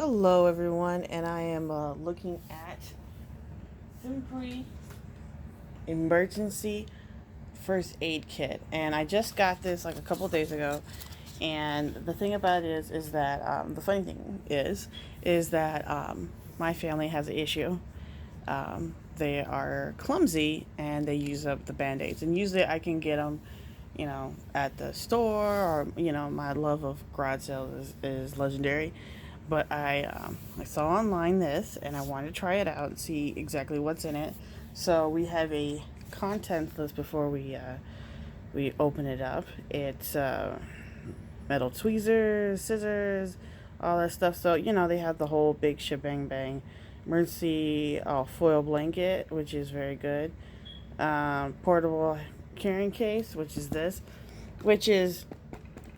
Hello everyone, and I am looking at Sumpri Emergency First Aid Kit, and I just got this like a couple days ago. And the thing about it is that the funny thing is that my family has an issue. They are clumsy and they use up the Band-Aids, and usually I can get them, at the store, or my love of garage sales is legendary. But I saw online this, and I wanted to try it out and see exactly what's in it. So we have a contents list before we open it up. It's metal tweezers, scissors, all that stuff. So they have the whole big shebang bang. Emergency foil blanket, which is very good. Portable carrying case, which is this, which is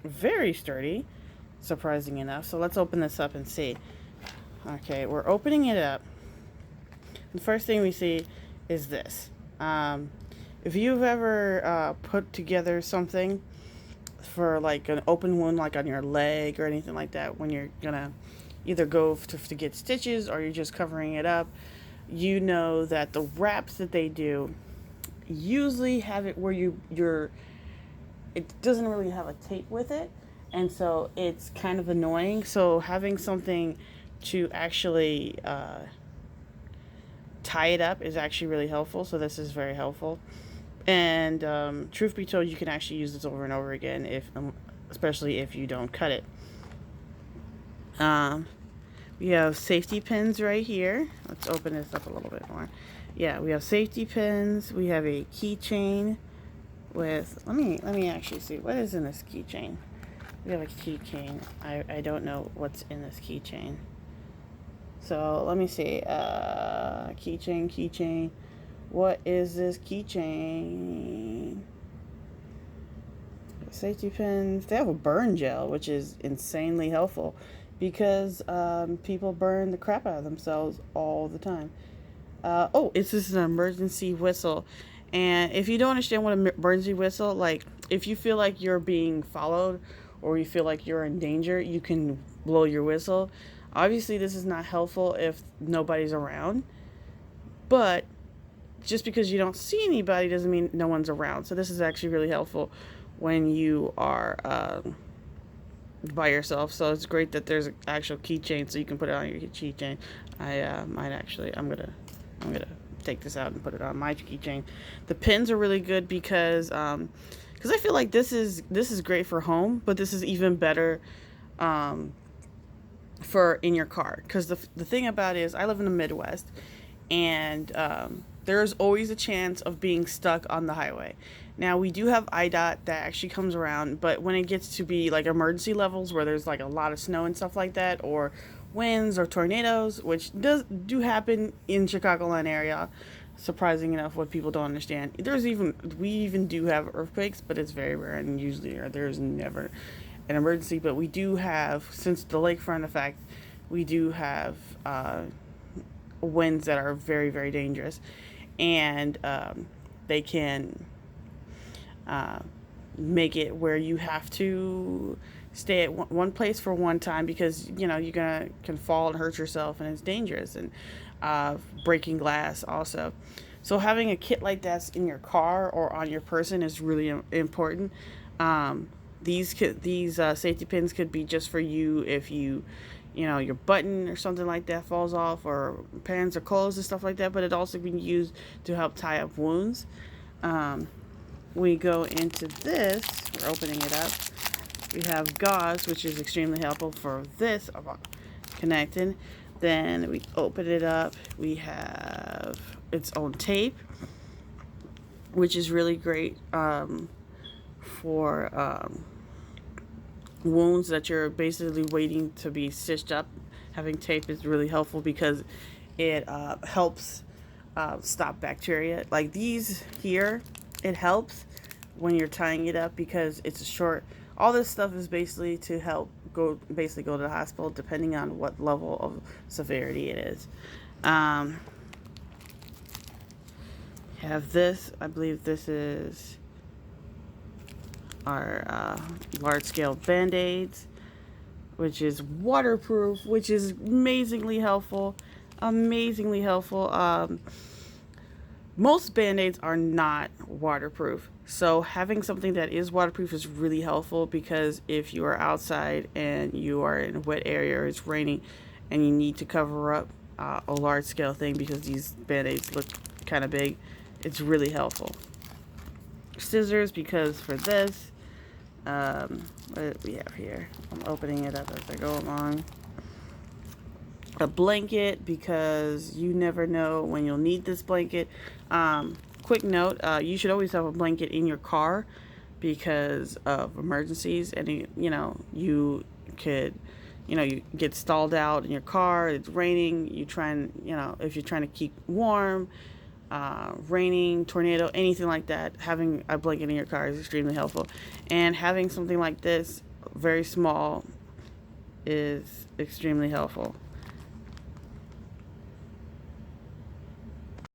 very sturdy, surprising enough. So let's open this up and see. Okay, we're opening it up. The first thing we see is this. If you've ever put together something for like an open wound, like on your leg or anything like that, when you're gonna either go to get stitches or you're just covering it up, you know that the wraps that they do usually have it where it doesn't really have a tape with it, and so it's kind of annoying. So having something to actually tie it up is actually really helpful. So this is very helpful. And truth be told, you can actually use this over and over again, especially if you don't cut it. We have safety pins right here. Let's open this up a little bit more. Yeah, we have safety pins. We have a keychain with, let me actually see what is in this keychain. We have a keychain. I don't know what's in this keychain. So let me see. Keychain. What is this keychain? Safety pins. They have a burn gel, which is insanely helpful because people burn the crap out of themselves all the time. This is an emergency whistle. And if you don't understand what an emergency whistle, like if you feel like you're being followed or you feel like you're in danger, you can blow your whistle. Obviously, this is not helpful if nobody's around, but just because you don't see anybody doesn't mean no one's around. So this is actually really helpful when you are by yourself. So it's great that there's an actual keychain so you can put it on your keychain. I'm gonna take this out and put it on my keychain. The pins are really good because I feel like this is great for home, but this is even better for in your car. Because the thing about it is, I live in the Midwest, and there's always a chance of being stuck on the highway. Now, we do have IDOT that actually comes around, but when it gets to be like emergency levels where there's like a lot of snow and stuff like that, or winds or tornadoes, which do happen in Chicagoland area, surprising enough, what people don't understand. We even do have earthquakes, but it's very rare, and usually there's never an emergency. But we do have, since the lakefront effect, we do have winds that are very, very dangerous, and they can make it where you have to stay at one place for one time because you can fall and hurt yourself, and it's dangerous, and breaking glass also. So having a kit like that's in your car or on your person is really important. These safety pins could be just for you if your button or something like that falls off, or pants or clothes and stuff like that, but it also can be used to help tie up wounds. We go into this, we're opening it up. We have gauze, which is extremely helpful for this connecting. Then we open it up. We have its own tape, which is really great for wounds that you're basically waiting to be stitched up. Having tape is really helpful because it helps stop bacteria. Like these here, it helps when you're tying it up because it's a short. All this stuff is basically to help go to the hospital depending on what level of severity it is. Have this. I believe this is our large-scale Band-Aids. which is waterproof, which is amazingly helpful. Amazingly helpful. Most Band-Aids are not waterproof. So having something that is waterproof is really helpful, because if you are outside and you are in a wet area or it's raining and you need to cover up a large scale thing, because these Band-Aids look kind of big, it's really helpful. Scissors, because for this, what do we have here? I'm opening it up as I go along. A blanket, because you never know when you'll need this blanket. Quick note, you should always have a blanket in your car because of emergencies. And you could, you get stalled out in your car, it's raining, you try and, if you're trying to keep warm, raining, tornado, anything like that, having a blanket in your car is extremely helpful. And having something like this, very small, is extremely helpful.